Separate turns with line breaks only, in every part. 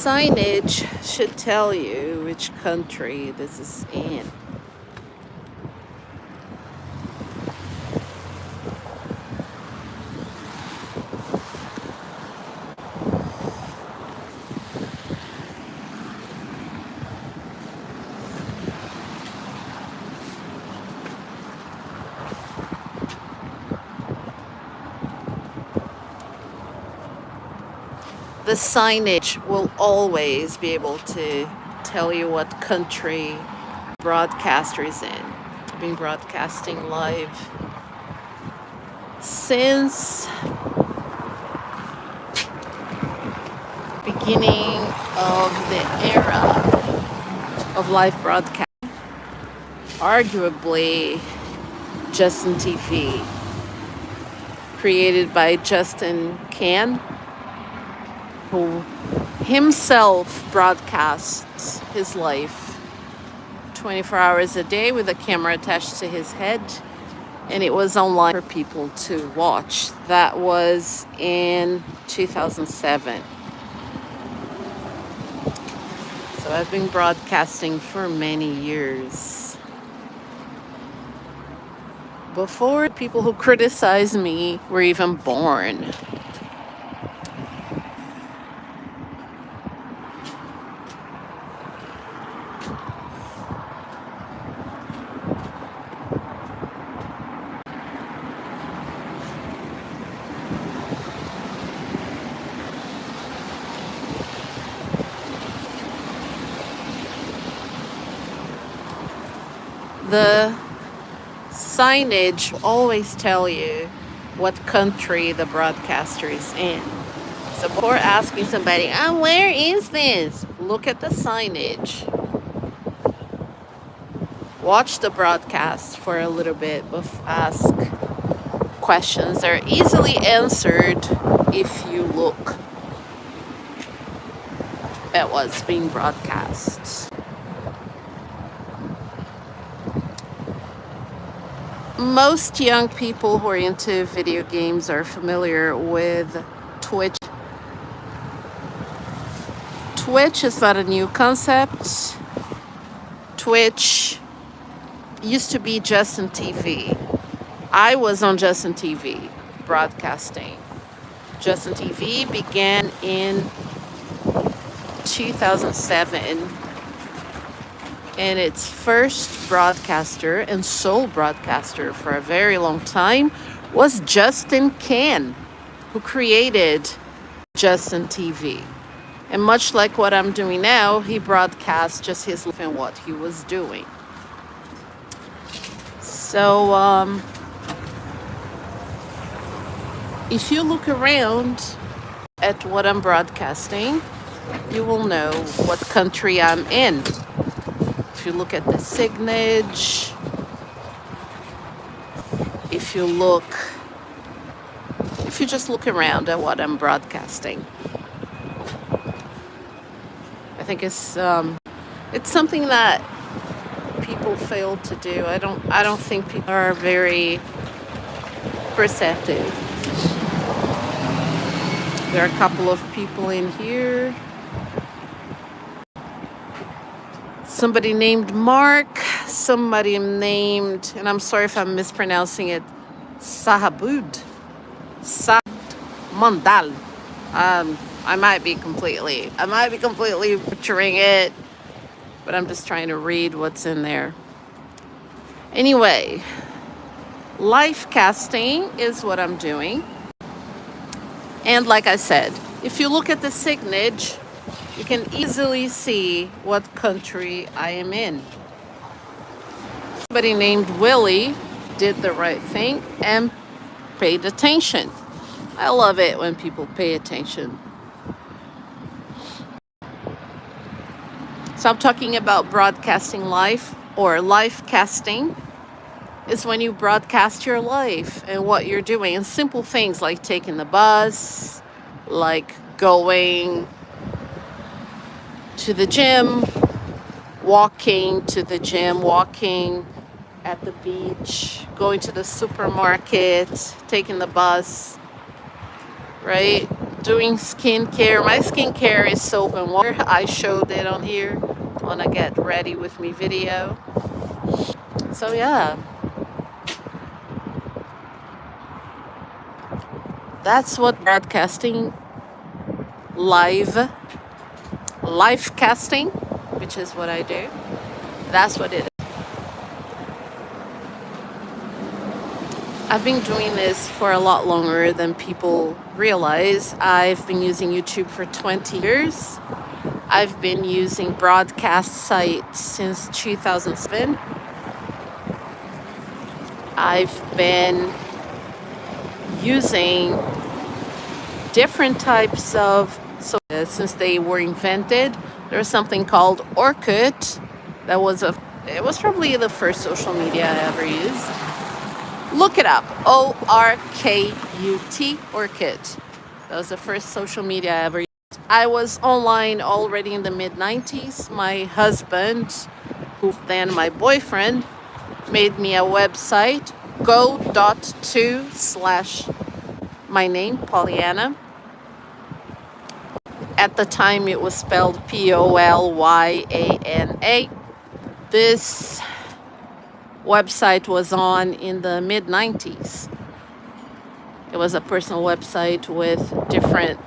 signage should tell you which country this is in. The signage will always be able to tell you what country broadcaster is in. I've been broadcasting live since beginning of the era of live broadcasting. Arguably Justin TV, created by Justin Can, who himself broadcasts his life 24 hours a day with a camera attached to his head, and it was online for people to watch. That was in 2007. So I've been broadcasting for many years. Before people who criticize me were even born. The signage will always tell you what country the broadcaster is in. So before asking somebody, where is this? Look at the signage. Watch the broadcast for a little bit, ask questions. They're easily answered if you look at what's being broadcast. Most young people who are into video games are familiar with Twitch. Twitch is not a new concept. Twitch used to be Justin TV. I was on Justin TV broadcasting. Justin TV began in 2007. And its first broadcaster and sole broadcaster for a very long time was Justin Can, who created Justin TV. And much like what I'm doing now, he broadcasts just his life and what he was doing. So if you look around at what I'm broadcasting, you will know what country I'm in. If you look at the signage, if you just look around at what I'm broadcasting, I think it's something that people fail to do. I don't think people are very perceptive. There are a couple of people in here. Somebody named Mark, somebody named, and I'm sorry if I'm mispronouncing it, Sahabud, Mandal. I might be completely butchering it, but I'm just trying to read what's in there. Anyway, live casting is what I'm doing. And like I said, if you look at the signage, you can easily see what country I am in. Somebody named Willie did the right thing and paid attention. I love it when people pay attention. So I'm talking about broadcasting live, or live casting is when you broadcast your life and what you're doing. And simple things like taking the bus, like going to the gym, walking to the gym, walking at the beach, going to the supermarket, taking the bus, right? doing skincare. My skincare is soap and water. I showed it on here on a Get Ready With Me video. So yeah, that's what broadcasting, live casting, which is what I do. That's what it is. I've been doing this for a lot longer than people realize. I've been using YouTube for 20 years. I've been using broadcast sites since 2007. I've been using different types of, so since they were invented. There was something called Orkut. It was probably the first social media I ever used. Look it up, ORKUT, Orkut. That was the first social media I ever used. I was online already in the mid-90s. My husband, who then my boyfriend, made me a website, go.to/my name, Pollyanna. At the time, it was spelled Polyana. This website was on in the mid-90s. It was a personal website with different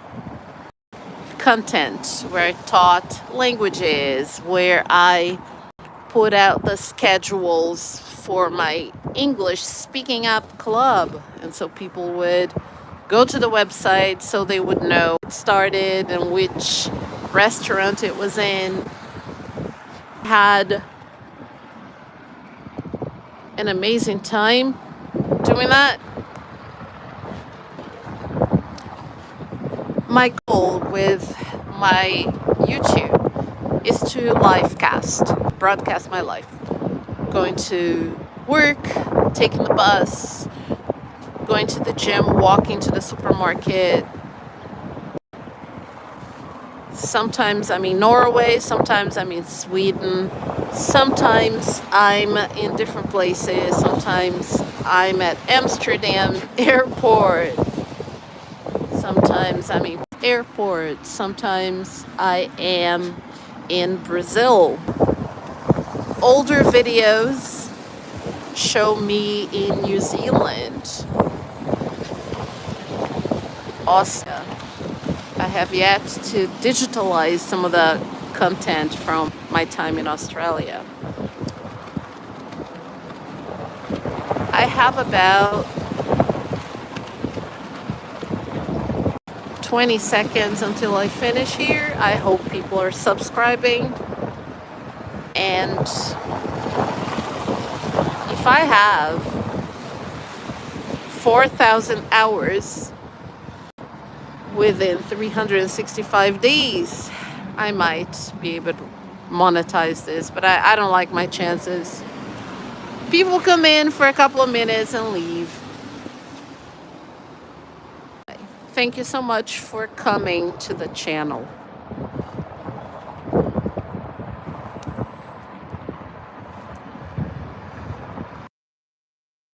content where I taught languages, where I put out the schedules for my English Speaking Up Club. And so people would go to the website so they would know it started and which restaurant it was in. Had an amazing time doing that. My goal with my YouTube is to broadcast my life. Going to work, taking the bus, going to the gym, walking to the supermarket. Sometimes I'm in Norway, sometimes I'm in Sweden, sometimes I'm in different places, sometimes I'm at Amsterdam airport, sometimes I'm in airport, sometimes I am in Brazil. Older videos show me in New Zealand, Austria. I have yet to digitalize some of the content from my time in Australia. I have about 20 seconds until I finish here. I hope people are subscribing. And if I have 4,000 hours within 365 days, I might be able to monetize this, but I don't like my chances. People come in for a couple of minutes and leave. Thank you so much for coming to the channel.